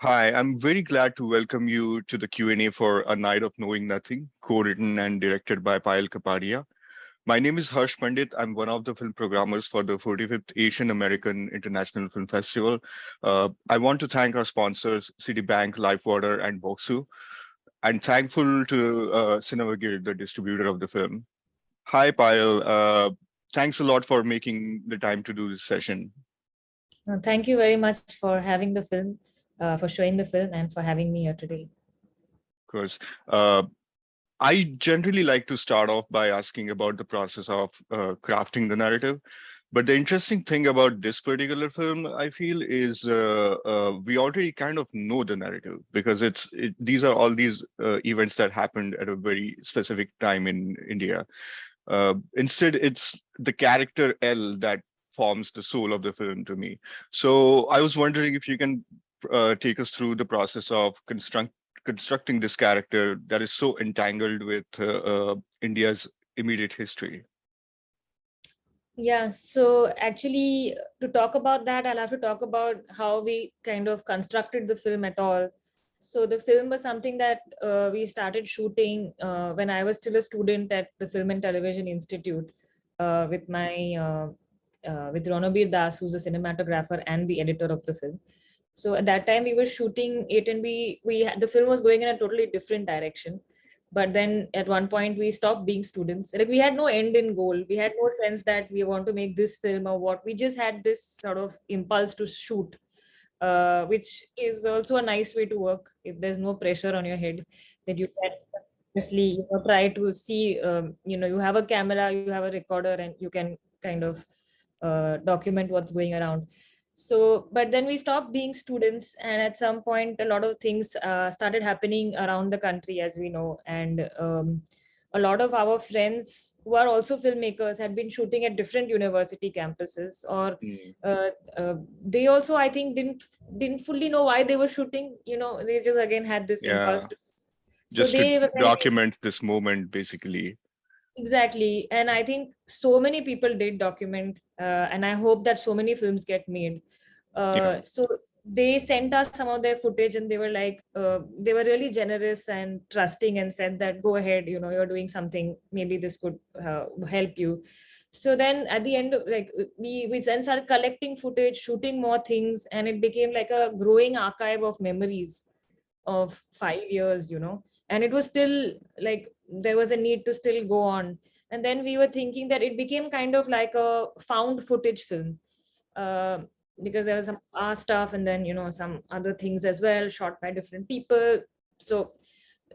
Hi, I'm very glad to welcome you to the Q&A for A Night of Knowing Nothing, co-written and directed by Payal Kapadia. My name is Harsh Pandit. I'm one of the film programmers for the 45th Asian American International Film Festival. I want to thank our sponsors, Citibank, Lifewater, and Boxu, and thankful to Cinema Guild, the distributor of the film. Hi, Payal. Thanks a lot for making the time to do this session. Thank you very much for having the film, for showing the film, and for having me here today. Of course. I generally like to start off by asking about the process of crafting the narrative. But the interesting thing about this particular film, I feel, is we already kind of know the narrative because these are all these events that happened at a very specific time in India. Instead, it's the character L that forms the soul of the film to me. So I was wondering if you can take us through the process of constructing this character that is so entangled with India's immediate history. Yeah, so actually, to talk about that, I'll have to talk about how we kind of constructed the film at all. So the film was something that we started shooting when I was still a student at the Film and Television Institute with with Ronabir Das, who's a cinematographer and the editor of the film. So at that time we were shooting it, and the film was going in a totally different direction. But then at one point we stopped being students. Like, we had no end in goal. We had no sense that we want to make this film or what. We just had this sort of impulse to shoot, which is also a nice way to work if there's no pressure on your head, that you can honestly, try to see. You have a camera, you have a recorder, and you can kind of document what's going around. So but then we stopped being students, and at some point a lot of things started happening around the country, as we know. And a lot of our friends who are also filmmakers had been shooting at different university campuses, or Mm. uh, they also, I think, didn't fully know why they were shooting. They just again had this impulse Yeah, to. So just to they were very. document this moment, basically. Exactly. And I think so many people did document, and I hope that so many films get made. Yeah. So they sent us some of their footage, and they were like, they were really generous and trusting, and said that go ahead, you're doing something, maybe this could help you. So then at the end, like, we then started collecting footage, shooting more things, and it became like a growing archive of memories of 5 years. And it was still like there was a need to still go on. And then we were thinking that it became kind of like a found footage film, uh, because there was some our stuff, and then some other things as well, shot by different people. So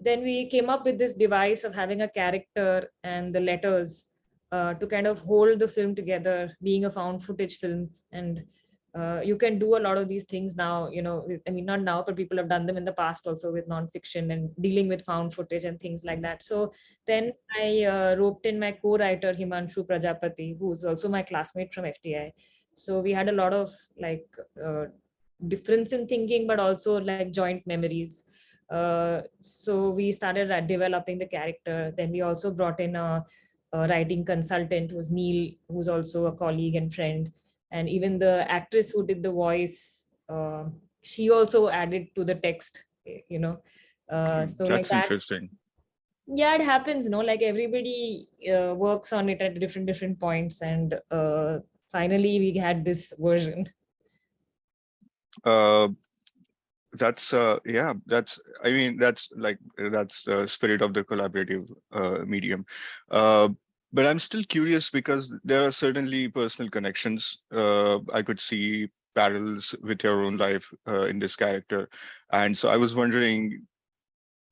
then we came up with this device of having a character and the letters, to kind of hold the film together, being a found footage film. And you can do a lot of these things now. I mean, not now, but people have done them in the past also with nonfiction and dealing with found footage and things like that. So then I roped in my co-writer Himanshu Prajapati, who's also my classmate from FTI. So we had a lot of, like, difference in thinking, but also like joint memories. So we started developing the character. Then we also brought in a writing consultant, who's Neil, who's also a colleague and friend. And even the actress who did the voice, she also added to the text. So like That's that. interesting. Yeah, it happens, like everybody works on it at different points, and finally we had this version. Uh, that's I mean that's the spirit of the collaborative medium. Uh, but I'm still curious because there are certainly personal connections. I could see parallels with your own life in this character, and so I was wondering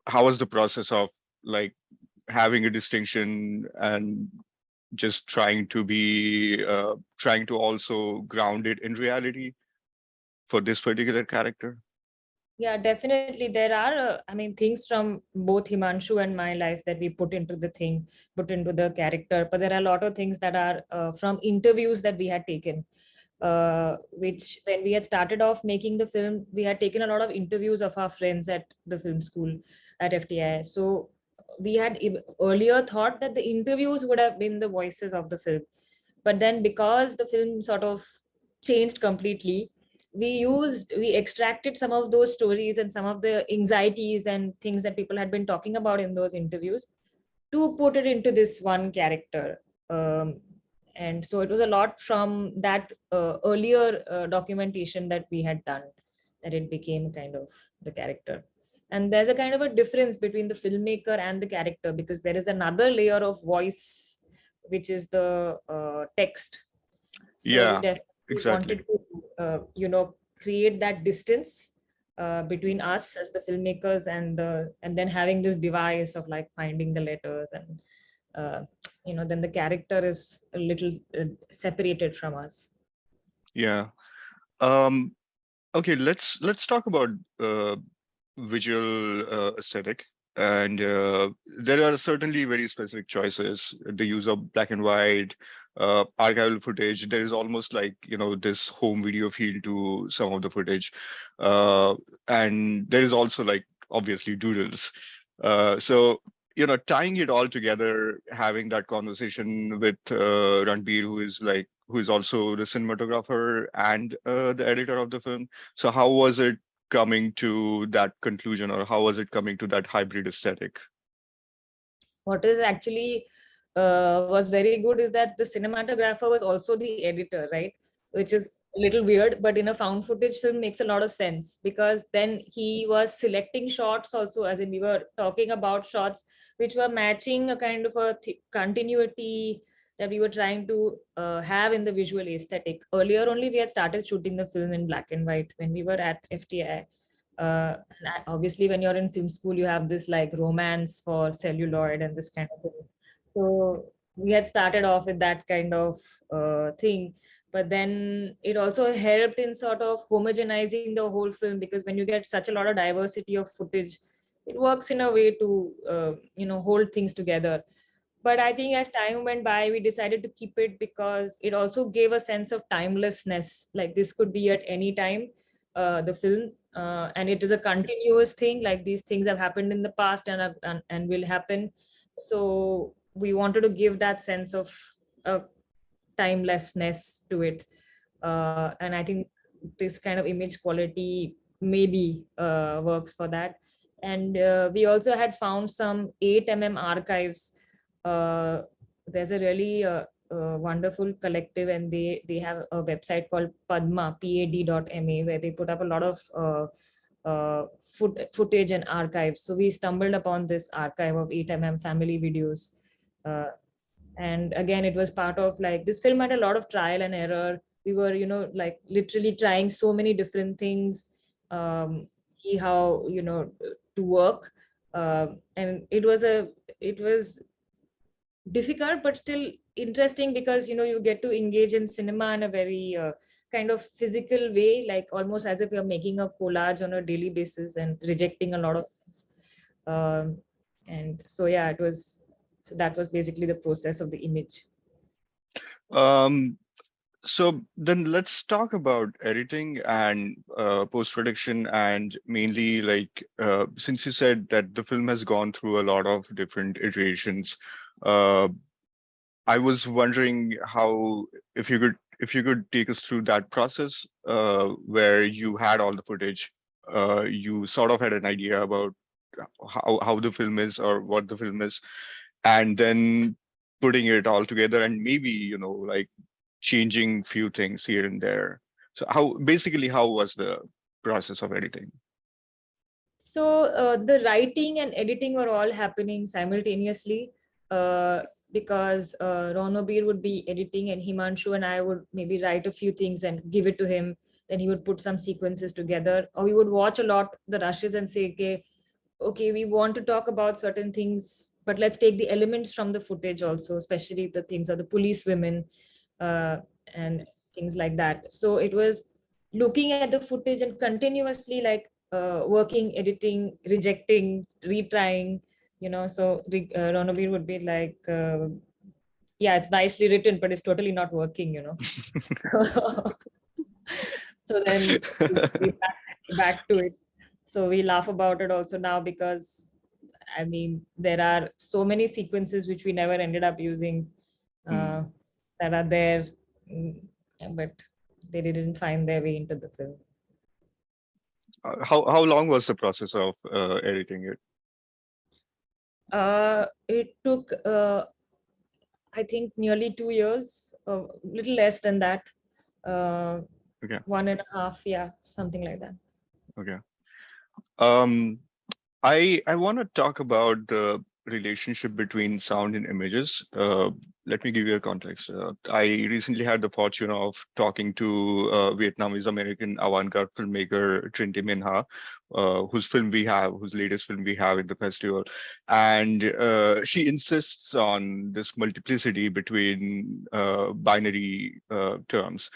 how was the process of like having a distinction and just trying to also ground it in reality for this particular character. Yeah, definitely. There are, I mean, things from both Himanshu and my life that we put into the character. But there are a lot of things that are from interviews that we had taken, which when we had started off making the film, we had taken a lot of interviews of our friends at the film school at FTI. So we had earlier thought that the interviews would have been the voices of the film. But then because the film sort of changed completely, we extracted some of those stories and some of the anxieties and things that people had been talking about in those interviews to put it into this one character. Um, and so it was a lot from that earlier documentation that we had done that it became kind of the character. And there's a kind of a difference between the filmmaker and the character, because there is another layer of voice, which is the text. So we Yeah, definitely exactly. wanted to, create that distance between us as the filmmakers and then having this device of like finding the letters and uh, then the character is a little separated from us. Yeah. Um, okay, let's talk about uh, visual aesthetic. And there are certainly very specific choices. The use of black and white, archival footage. There is almost like, this home video feel to some of the footage. Uh, and there is also like obviously doodles. So, tying it all together, having that conversation with Ranbir, who is also the cinematographer and the editor of the film. So how was it coming to that conclusion, or how was it coming to that hybrid aesthetic? What is actually was very good is that the cinematographer was also the editor, right? Which is a little weird, but in a found footage film makes a lot of sense, because then he was selecting shots also, as in we were talking about shots which were matching a kind of a continuity that we were trying to have in the visual aesthetic. Earlier only we had started shooting the film in black and white when we were at FTI. Obviously when you're in film school you have this like romance for celluloid and this kind of thing, so we had started off with that kind of thing, but then it also helped in sort of homogenizing the whole film, because when you get such a lot of diversity of footage, it works in a way to hold things together. But I think as time went by we decided to keep it because it also gave a sense of timelessness, like this could be at any time, the film, and it is a continuous thing, like these things have happened in the past and will happen. So we wanted to give that sense of timelessness to it, and I think this kind of image quality maybe works for that. And we also had found some 8 archives. uh, there's a really wonderful collective, and they have a website called pad.ma, where they put up a lot of footage and archives. So we stumbled upon this archive of 8 family videos. uh, and again it was part of like this film had a lot of trial and error. We were like literally trying so many different things, see how to work. And it was difficult but still interesting, because you get to engage in cinema in a very kind of physical way, like almost as if you're making a collage on a daily basis and rejecting a lot of things. And so yeah, so that was basically the process of the image. Um, so then let's talk about editing and post-production, and mainly like since you said that the film has gone through a lot of different iterations, uh, I was wondering how, if you could take us through that process where you had all the footage, you sort of had an idea about how the film is or what the film is, and then putting it all together and maybe, like changing few things here and there. So how was the process of editing? So the writing and editing were all happening simultaneously, because Ronobir would be editing and Himanshu and I would maybe write a few things and give it to him. Then he would put some sequences together, or we would watch a lot the rushes and say, okay, we want to talk about certain things, but let's take the elements from the footage also, especially the things of the police women, uh, and things like that. So it was looking at the footage and continuously like working, editing, rejecting, retrying. So Ronavir would be like, yeah, it's nicely written, but it's totally not working. So then we back to it. So we laugh about it also now, because I mean there are so many sequences which we never ended up using, Hmm. that are there. Mm, but they didn't find their way into the film. How long was the process of editing it? It took, I think, nearly 2 years, a little less than that. Okay. 1.5, yeah, something like that. Okay. Um, I want to talk about the relationship between sound and images. Let me give you a context. I recently had the fortune of talking to Vietnamese American avant-garde filmmaker Trinity Minha, whose latest film we have in the festival, and she insists on this multiplicity between binary terms.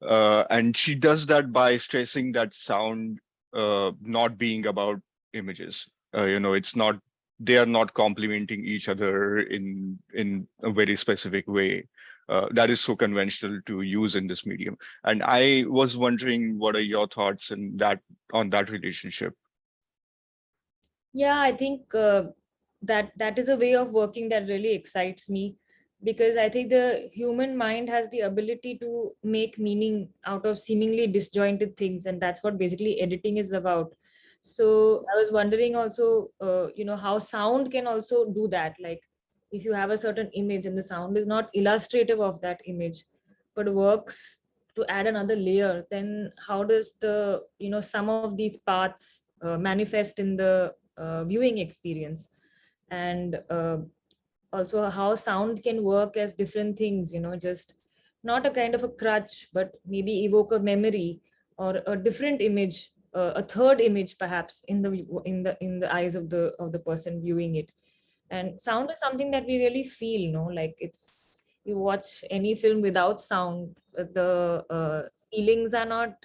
And she does that by stressing that sound not being about images. It's not, they are not complementing each other in a very specific way. That is so conventional to use in this medium. And I was wondering, what are your thoughts on that relationship? Yeah, I think that is a way of working that really excites me, because I think the human mind has the ability to make meaning out of seemingly disjointed things, and that's what basically editing is about. So I was wondering also, how sound can also do that. Like, if you have a certain image and the sound is not illustrative of that image, but works to add another layer, then how does the some of these parts manifest in the viewing experience? And also how sound can work as different things, just not a kind of a crutch, but maybe evoke a memory or a different image, a third image perhaps in the eyes of the person viewing it. And sound is something that we really feel, like, it's, you watch any film without sound, the feelings are not,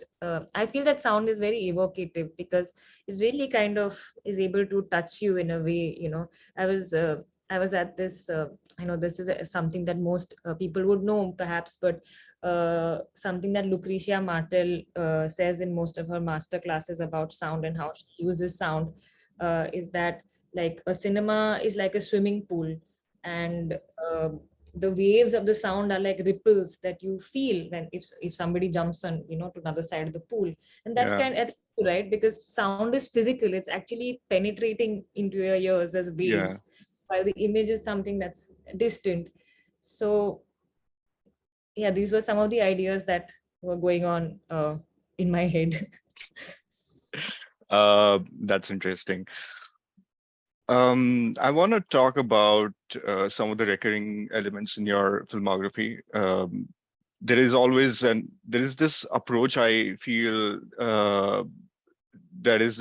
I feel that sound is very evocative, because it really kind of is able to touch you in a way. I was at this, I know this is something that most people would know perhaps, but something that Lucretia Martel says in most of her master classes about sound and how she uses sound, is that, like, a cinema is like a swimming pool, and the waves of the sound are like ripples that you feel when, if somebody jumps on, to another side of the pool. And Yeah, that's right, because sound is physical, it's actually penetrating into your ears as yeah. waves, while the image is something that's distant. So yeah, these were some of the ideas that were going on in my head. That's interesting. I want to talk about some of the recurring elements in your filmography. There is this approach I feel, there is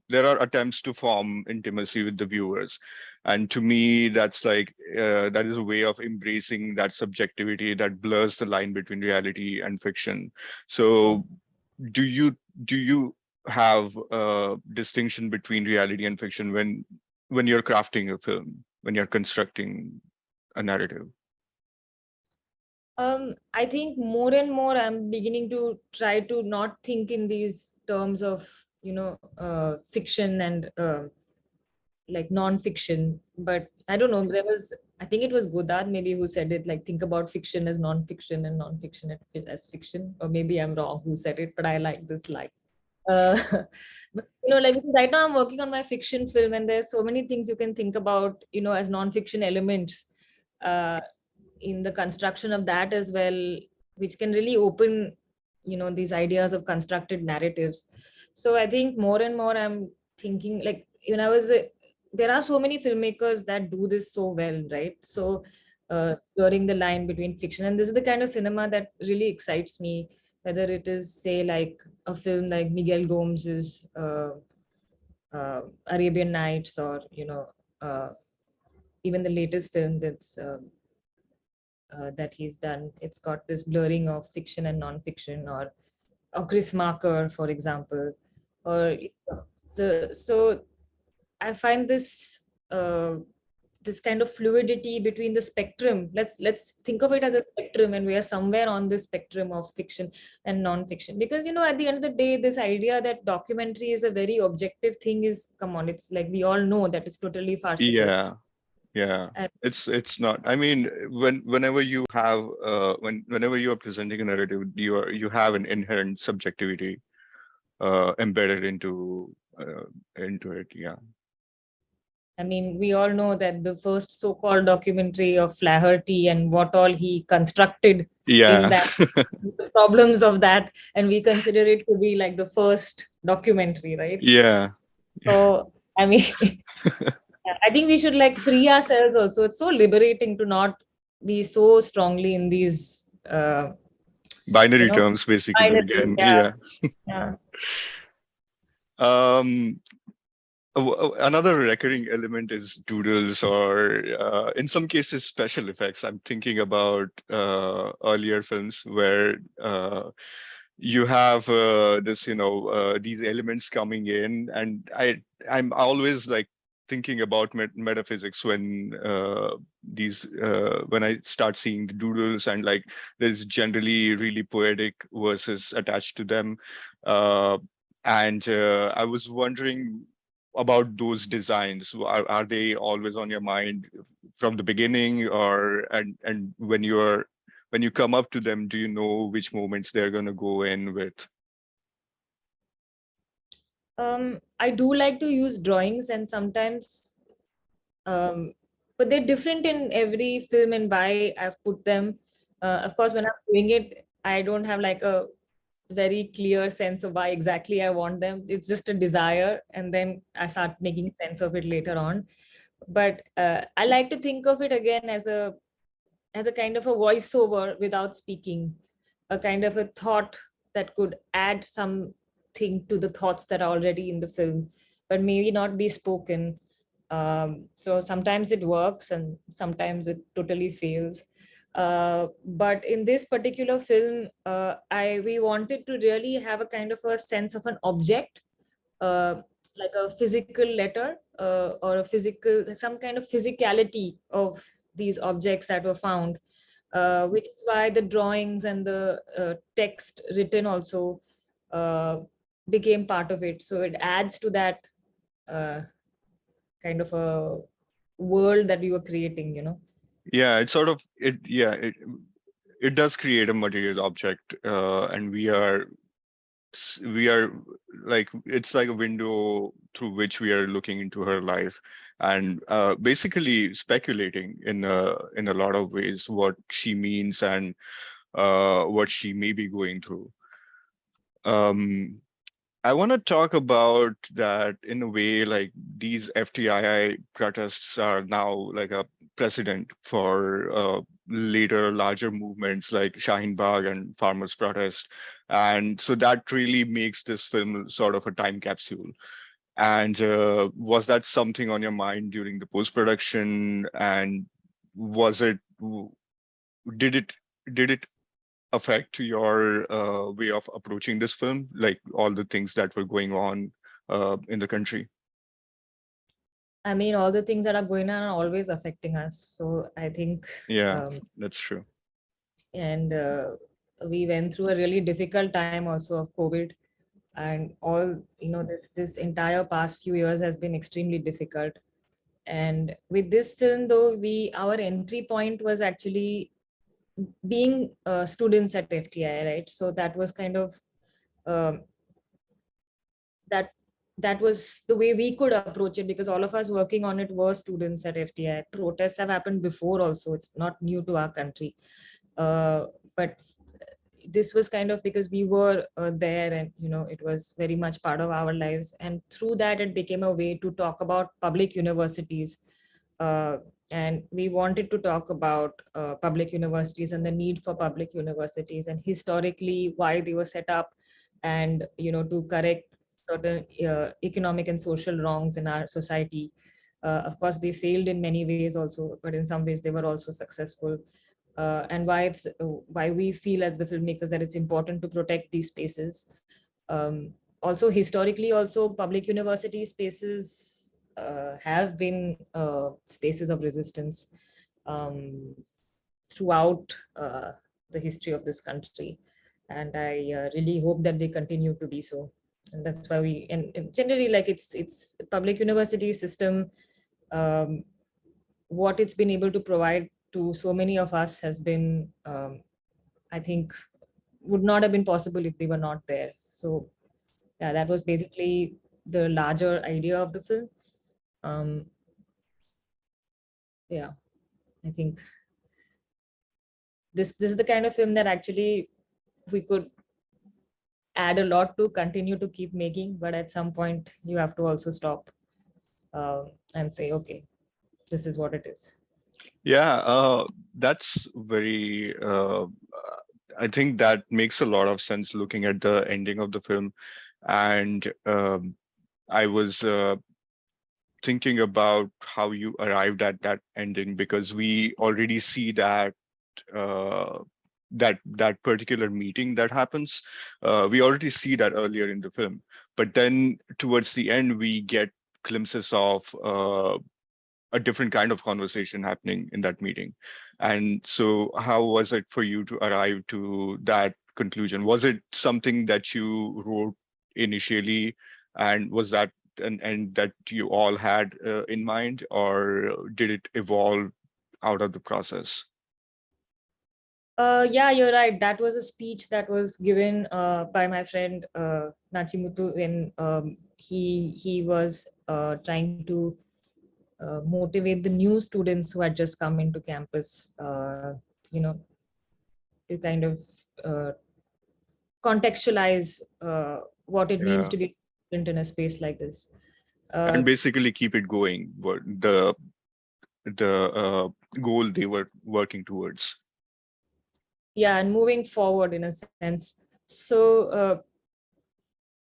there are attempts to form intimacy with the viewers, and to me that's like, that is a way of embracing that subjectivity that blurs the line between reality and fiction. So do you have a distinction between reality and fiction when you're crafting a film, when you're constructing a narrative? I think more and more I'm beginning to try to not think in these terms of, fiction and like non-fiction. But I don't know, I think it was Godard maybe who said it, like, think about fiction as non-fiction and non-fiction as fiction. Or maybe I'm wrong who said it, but I like this line. Uh, but, like, because right now I'm working on my fiction film, and there's so many things you can think about, as non-fiction elements uh, in the construction of that as well, which can really open, these ideas of constructed narratives. So I think more and more I'm thinking, like, there are so many filmmakers that do this so well, right? So blurring the line between fiction, and this is the kind of cinema that really excites me, whether it is, say, like a film like Miguel Gomez's Arabian Nights, or uh, even the latest film that he's done. It's got this blurring of fiction and non-fiction, or Chris Marker, for example, or so I find uh, this kind of fluidity between the spectrum. Let's think of it as a spectrum, and we are somewhere on this spectrum of fiction and non-fiction. Because at the end of the day, this idea that documentary is a very objective thing is, come on, it's like we all know that it's totally farcical. Yeah, Yeah, And it's not. I mean, whenever you have whenever you are presenting a narrative, you have an inherent subjectivity embedded into it. Yeah. I mean, we all know that the first so-called documentary of Flaherty and what all he constructed in Yeah. that, the problems of that, and we consider it to be like the first documentary, right? Yeah. So, I mean, I think we should like free ourselves also. It's so liberating to not be so strongly in these, you Binary know, terms, basically. binaries. Again, Yeah, yeah. yeah. Um, Another recurring element is doodles, or in some cases, special effects. I'm thinking about earlier films where you have these elements coming in, and I'm always like thinking about metaphysics when I start seeing the doodles, and like there's generally really poetic verses attached to them. Uh, and I was wondering about those designs. Are they always on your mind from the beginning, or and when you come up to them, do you know which moments they're going to go in with? I do like to use drawings, and sometimes, um, but they're different in every film and why I've put them. Of course, when I'm doing it, I don't have like a very clear sense of why exactly I want them. It's just a desire, and then I start making sense of it later on. But I like to think of it again as a kind of a voiceover without speaking, a kind of a thought that could add something to the thoughts that are already in the film, but maybe not be spoken. So sometimes it works and sometimes it totally fails. But in this particular film, I we wanted to really have a kind of a sense of an object, uh, like a physical letter, or a physical, some kind of physicality of these objects that were found, which is why the drawings and the text written also uh, became part of it. So it adds to that uh, kind of a world that we were creating, you know. Yeah, it's sort of it. Yeah, it does create a material object, and we are like, it's like a window through which we are looking into her life, and basically speculating in a lot of ways what she means, and what she may be going through. um I want to talk about that in a way, like these FTII protests are now like a precedent for later larger movements like Shaheen Bagh and farmers protest. And so that really makes this film sort of a time capsule. And was that something on your mind during the post-production? And was it, did it, did it affect your way of approaching this film, like all the things that were going on in the country? I mean, all the things that are going on are always affecting us. So I think, Yeah, um, that's true. and we went through a really difficult time also of COVID, and all, you know, this entire past few years has been extremely difficult. And with this film, though, we our entry point was actually being students at FTI, right? So that was kind of, um, that that was the way we could approach it, because all of us working on it were students at FTI. Protests have happened before also, it's not new to our country. But this was kind of because we were there, and you know, it was very much part of our lives, and through that it became a way to talk about public universities. uh, and we wanted to talk about public universities and the need for public universities, and historically why they were set up, and you know, to correct certain economic and social wrongs in our society. Of course they failed in many ways also, but in some ways they were also successful. And why we feel as the filmmakers that it's important to protect these spaces. Also historically also, public university spaces have been spaces of resistance um, throughout the history of this country, and I really hope that they continue to be so. And that's why we, and generally, like, it's public university system um, what it's been able to provide to so many of us has been, I think, would not have been possible if they were not there. So yeah, that was basically the larger idea of the film. Um, yeah, I think this is the kind of film that actually we could add a lot to, continue to keep making, but at some point you have to also stop and say, okay, this is what it is. Yeah, that's very. I think that makes a lot of sense looking at the ending of the film, and I was thinking about how you arrived at that ending because we already see that uh, that particular meeting that happens. We already see that earlier in the film, but then towards the end we get glimpses of a different kind of conversation happening in that meeting. And so how was it for you to arrive to that conclusion? Was it something that you wrote initially, and was that an end that you all had in mind, or did it evolve out of the process? Yeah, you're right. That was a speech that was given by my friend Nachimutu when he was trying to motivate the new students who had just come into campus, you know, to kind of uh, contextualize what it means Yeah. to be in a space like this. And Uh, basically keep it going, what the goal they were working towards. yeah, and moving forward in a sense. So,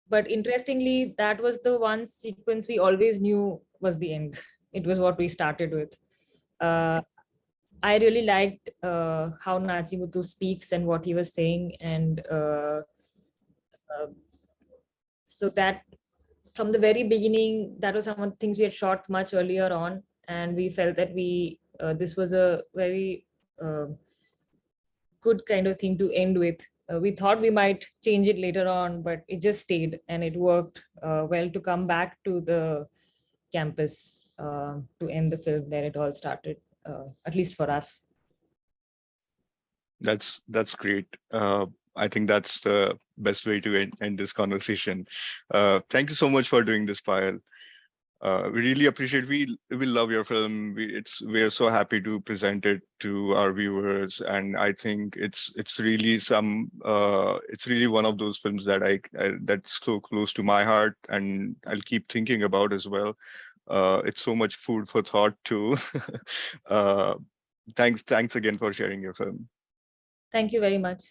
but interestingly, that was the one sequence we always knew was the end. It was what we started with. Uh, I really liked how Nachimutu speaks and what he was saying, and uh, so that from the very beginning, that was some of the things we had shot much earlier on, and we felt that we this was a very good kind of thing to end with. We thought we might change it later on, but it just stayed, and it worked well to come back to the campus to end the film where it all started, at least for us. That's great. I think that's the best way to end this conversation. Thank you so much for doing this, Payal. We really appreciate. We love your film. We're so happy to present it to our viewers, and I think it's really it's really one of those films that that's so close to my heart, and I'll keep thinking about as well. It's so much food for thought too. uh, thanks again for sharing your film. Thank you very much.